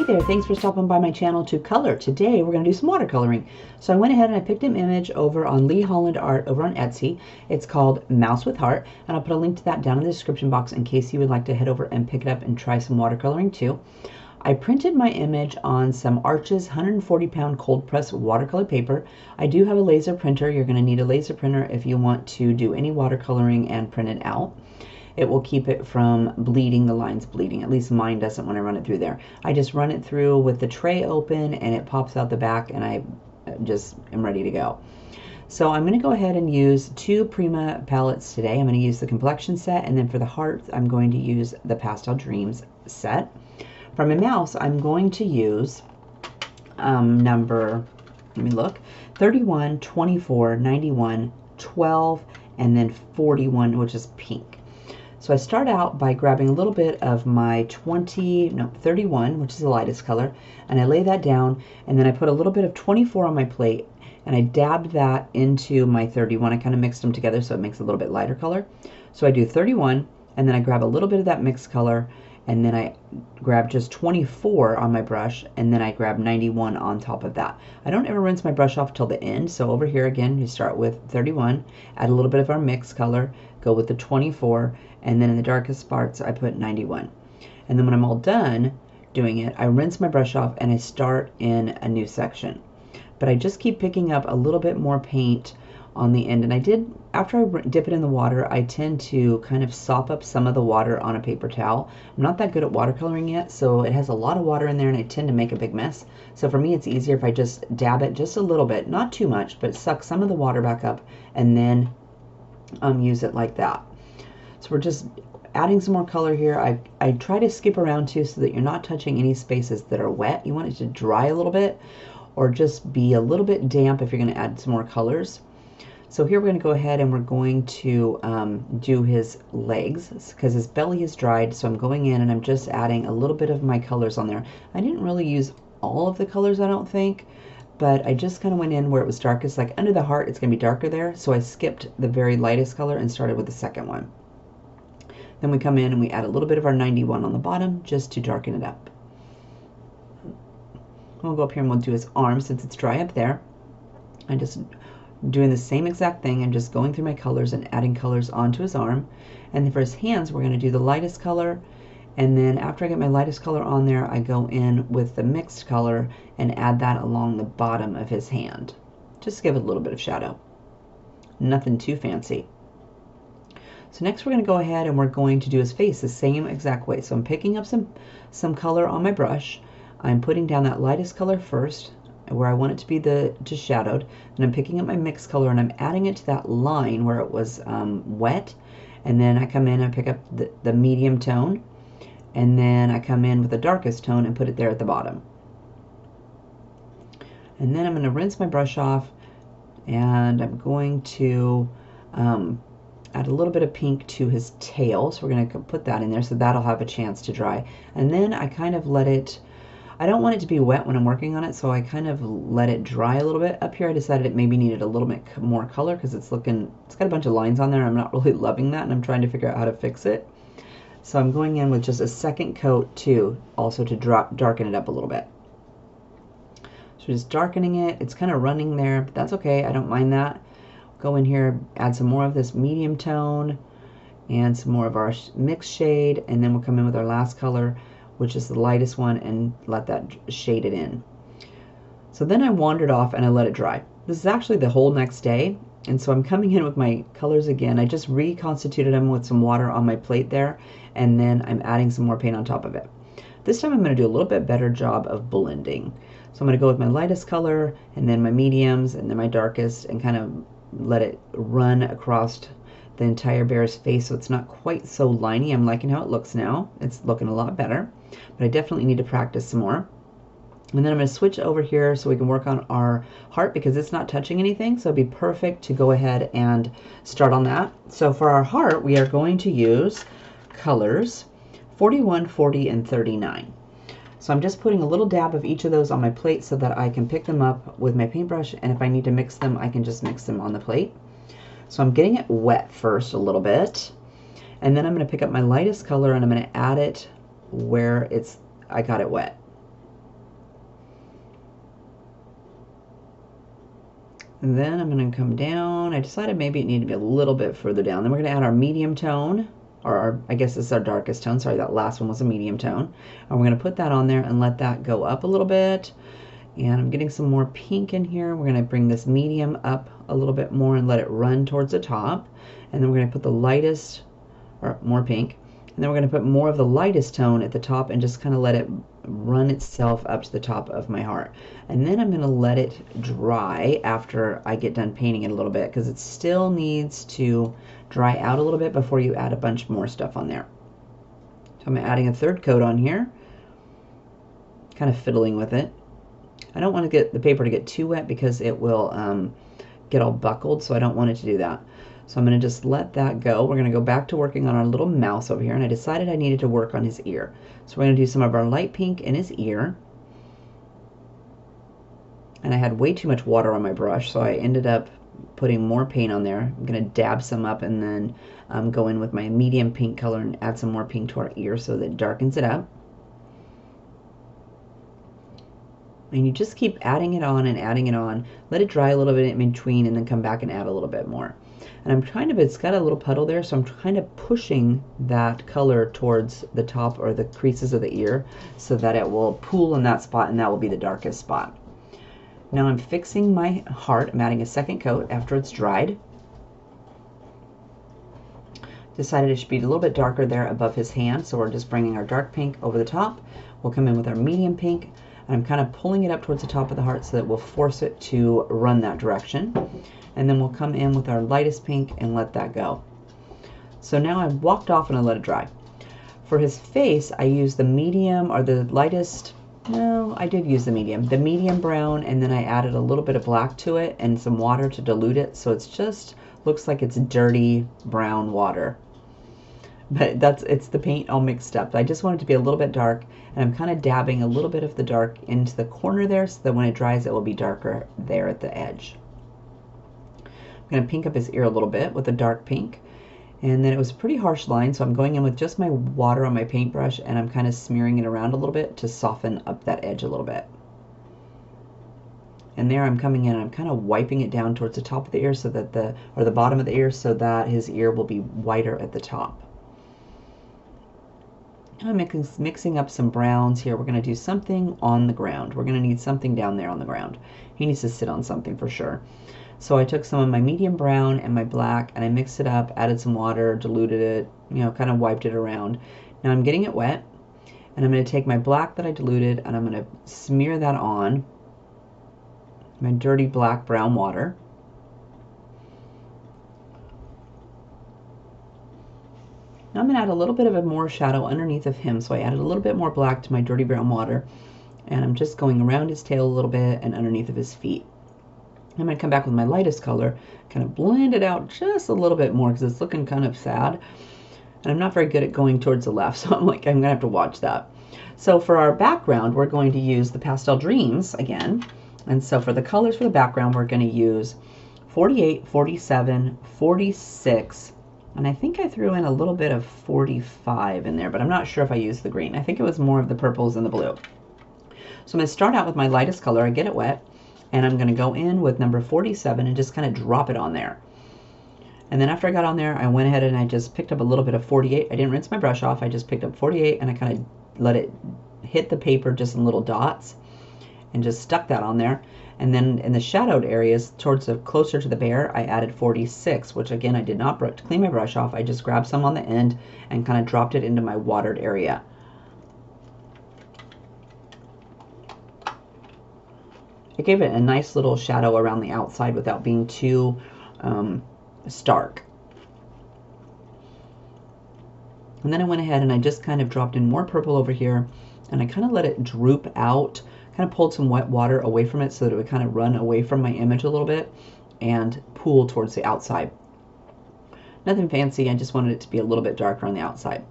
there, thanks for stopping by my channel to color. Today we're going to do some watercoloring. So I went ahead and I picked an image over on Lee Hollard Art over on Etsy. It's called Mouse with Heart, and I'll put a link to that down in the description box in case you would like to head over and pick it up and try some watercoloring too. I printed my image on some Arches 140-pound cold press watercolor paper. I do have a laser printer. You're going to need a laser printer if you want to do any watercoloring and print it out. It will keep it from bleeding, the lines bleeding. At least mine doesn't when I run it through there. I just run it through with the tray open and it pops out the back, and I just am ready to go. So I'm going to go ahead and use two Prima palettes today. I'm going to use the Complexion set, and then for the heart I'm going to use the Pastel Dreams set. For my mouse I'm going to use number, let me look, 31, 24, 91, 12, and then 41, which is pink. So I start out by grabbing a little bit of my 31, which is the lightest color, and I lay that down, and then I put a little bit of 24 on my plate, and I dabbed that into my 31. I kind of mixed them together so it makes a little bit lighter color. So I do 31, and then I grab a little bit of that mixed color, and then I grab just 24 on my brush, and then I grab 91 on top of that. I don't ever rinse my brush off till the end, so over here again, you start with 31, add a little bit of our mixed color, go with the 24, and then in the darkest parts I put 91. And then when I'm all done doing it, I rinse my brush off and I start in a new section. But I just keep picking up a little bit more paint on the end, and I did, after I dip it in the water, I tend to kind of sop up some of the water on a paper towel. I'm not that good at watercoloring yet, so it has a lot of water in there and I tend to make a big mess. So for me it's easier if I just dab it just a little bit, not too much, but suck some of the water back up and then use it like that. So we're just adding some more color here. I try to skip around too so that you're not touching any spaces that are wet. You want it to dry a little bit or just be a little bit damp if you're going to add some more colors. So here we're going to go ahead and we're going to do his legs because his belly is dried. So I'm going in and I'm just adding a little bit of my colors on there. I didn't really use all of the colors, I don't think, but I just kind of went in where it was darkest. Like under the heart it's going to be darker there, so I skipped the very lightest color and started with the second one. Then we come in and we add a little bit of our 91 on the bottom just to darken it up. We'll go up here and we'll do his arm since it's dry up there. I'm just doing the same exact thing. I'm just going through my colors and adding colors onto his arm. And then for his hands we're going to do the lightest color, and then after I get my lightest color on there I go in with the mixed color and add that along the bottom of his hand. Just to give it a little bit of shadow. Nothing too fancy. So next we're going to go ahead and we're going to do his face the same exact way. So I'm picking up some color on my brush. I'm putting down that lightest color first where I want it to be just shadowed. And I'm picking up my mixed color and I'm adding it to that line where it was wet. And then I come in and pick up the medium tone. And then I come in with the darkest tone and put it there at the bottom. And then I'm going to rinse my brush off, and I'm going to add a little bit of pink to his tail. So we're going to put that in there so that'll have a chance to dry. And then I kind of let it, I don't want it to be wet when I'm working on it, so I kind of let it dry a little bit. Up here I decided it maybe needed a little bit more color because it's got a bunch of lines on there. I'm not really loving that and I'm trying to figure out how to fix it. So I'm going in with just a second coat too, also to darken it up a little bit. So just darkening it. It's kind of running there, but that's okay. I don't mind that. Go in here, add some more of this medium tone and some more of our mixed shade, and then we'll come in with our last color, which is the lightest one, and let that shade it in. So then I wandered off and I let it dry. This is actually the whole next day, and so I'm coming in with my colors again. I just reconstituted them with some water on my plate there, and then I'm adding some more paint on top of it. This time I'm going to do a little bit better job of blending. So I'm going to go with my lightest color, and then my mediums, and then my darkest, and kind of let it run across the entire bear's face so it's not quite so liney. I'm liking how it looks now. It's looking a lot better, but I definitely need to practice some more. And then I'm going to switch over here so we can work on our heart because it's not touching anything, so it'd be perfect to go ahead and start on that. So for our heart we are going to use colors 41, 40, and 39. So I'm just putting a little dab of each of those on my plate so that I can pick them up with my paintbrush, and if I need to mix them, I can just mix them on the plate. So I'm getting it wet first a little bit, and then I'm going to pick up my lightest color and I'm going to add it where I got it wet. And then I'm going to come down. I decided maybe it needed to be a little bit further down. Then we're going to add our medium tone, or I guess this is our darkest tone. Sorry, that last one was a medium tone. And we're going to put that on there and let that go up a little bit. And I'm getting some more pink in here. We're going to bring this medium up a little bit more and let it run towards the top. And then we're going to put the lightest, or more pink. And then we're going to put more of the lightest tone at the top and just kind of let it run itself up to the top of my heart. And then I'm going to let it dry after I get done painting it a little bit, because it still needs to dry out a little bit before you add a bunch more stuff on there. So I'm adding a third coat on here, kind of fiddling with it. I don't want to get the paper to get too wet because it will get all buckled, so I don't want it to do that. So I'm going to just let that go. We're going to go back to working on our little mouse over here, and I decided I needed to work on his ear. So we're going to do some of our light pink in his ear. And I had way too much water on my brush, so I ended up putting more paint on there. I'm going to dab some up and then go in with my medium pink color and add some more pink to our ear so that it darkens it up. And you just keep adding it on and adding it on. Let it dry a little bit in between and then come back and add a little bit more. And I'm trying to, it's got a little puddle there, so I'm kind of pushing that color towards the top or the creases of the ear so that it will pool in that spot, and that will be the darkest spot. Now I'm fixing my heart. I'm adding a second coat after it's dried. Decided it should be a little bit darker there above his hand, so we're just bringing our dark pink over the top. We'll come in with our medium pink, and I'm kind of pulling it up towards the top of the heart so that we'll force it to run that direction. And then we'll come in with our lightest pink and let that go. So now I've walked off and I let it dry. For his face, I used the medium or the lightest, no, I did use the medium brown, and then I added a little bit of black to it and some water to dilute it, so it's just looks like it's dirty brown water. But it's the paint all mixed up. I just want it to be a little bit dark, and I'm kind of dabbing a little bit of the dark into the corner there so that when it dries it will be darker there at the edge. I'm going to pink up his ear a little bit with a dark pink, and then it was a pretty harsh line, so I'm going in with just my water on my paintbrush and I'm kind of smearing it around a little bit to soften up that edge a little bit. And there I'm coming in and I'm kind of wiping it down towards the top of the ear so that the bottom of the ear so that his ear will be whiter at the top. I'm mixing up some browns here. We're going to do something on the ground. We're going to need something down there on the ground. He needs to sit on something for sure. So I took some of my medium brown and my black and I mixed it up, added some water, diluted it, kind of wiped it around. Now I'm getting it wet, and I'm going to take my black that I diluted and I'm going to smear that on my dirty black brown water. Now I'm going to add a little bit of a more shadow underneath of him, so I added a little bit more black to my dirty brown water, and I'm just going around his tail a little bit and underneath of his feet. I'm going to come back with my lightest color, kind of blend it out just a little bit more because it's looking kind of sad. And I'm not very good at going towards the left, so I'm going to have to watch that. So for our background, we're going to use the Pastel Dreams again. And so for the colors for the background, we're going to use 48, 47, 46, and I think I threw in a little bit of 45 in there, but I'm not sure if I used the green. I think it was more of the purples and the blue. So I'm going to start out with my lightest color. I get it wet. And I'm going to go in with number 47 and just kind of drop it on there. And then after I got on there, I went ahead and I just picked up a little bit of 48. I didn't rinse my brush off. I just picked up 48 and I kind of let it hit the paper just in little dots and just stuck that on there. And then in the shadowed areas towards the closer to the bear, I added 46, which again, I did not clean my brush off. I just grabbed some on the end and kind of dropped it into my watered area. It gave it a nice little shadow around the outside without being too stark. And then I went ahead and I just kind of dropped in more purple over here, and I kind of let it droop out, kind of pulled some wet water away from it so that it would kind of run away from my image a little bit and pool towards the outside. Nothing fancy, I just wanted it to be a little bit darker on the outside.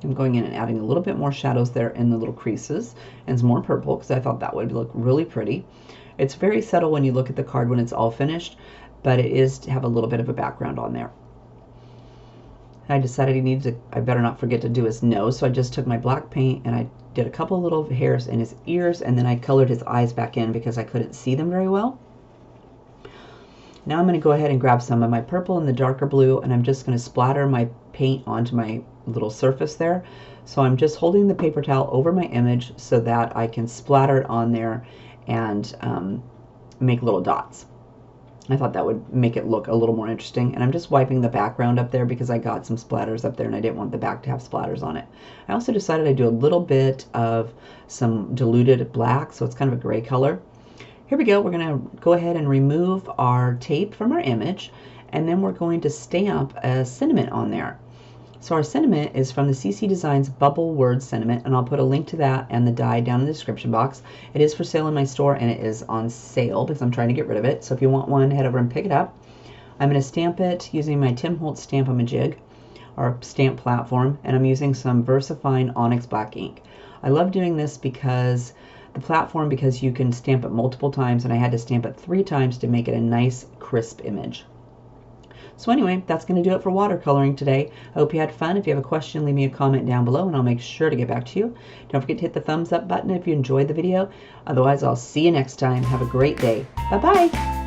I'm going in and adding a little bit more shadows there in the little creases and some more purple because I thought that would look really pretty. It's very subtle when you look at the card when it's all finished, but it is to have a little bit of a background on there. I decided I better not forget to do his nose, so I just took my black paint and I did a couple little hairs in his ears, and then I colored his eyes back in because I couldn't see them very well. Now I'm going to go ahead and grab some of my purple and the darker blue, and I'm just going to splatter my paint onto my little surface there. So I'm just holding the paper towel over my image so that I can splatter it on there and make little dots. I thought that would make it look a little more interesting, and I'm just wiping the background up there because I got some splatters up there and I didn't want the back to have splatters on it. I also decided I'd do a little bit of some diluted black, so it's kind of a gray color. Here we go. We're going to go ahead and remove our tape from our image, and then we're going to stamp a sentiment on there. So our sentiment is from the CC Designs Bubble Word Sentiment, and I'll put a link to that and the die down in the description box. It is for sale in my store, and it is on sale because I'm trying to get rid of it. So if you want one, head over and pick it up. I'm going to stamp it using my Tim Holtz Stamp-A-Majig, or stamp platform, and I'm using some VersaFine Onyx black ink. I love doing this because you can stamp it multiple times, and I had to stamp it 3 times to make it a nice crisp image. So anyway, that's going to do it for watercoloring today. I hope you had fun. If you have a question, leave me a comment down below and I'll make sure to get back to you. Don't forget to hit the thumbs up button if you enjoyed the video. Otherwise, I'll see you next time. Have a great day. Bye-bye.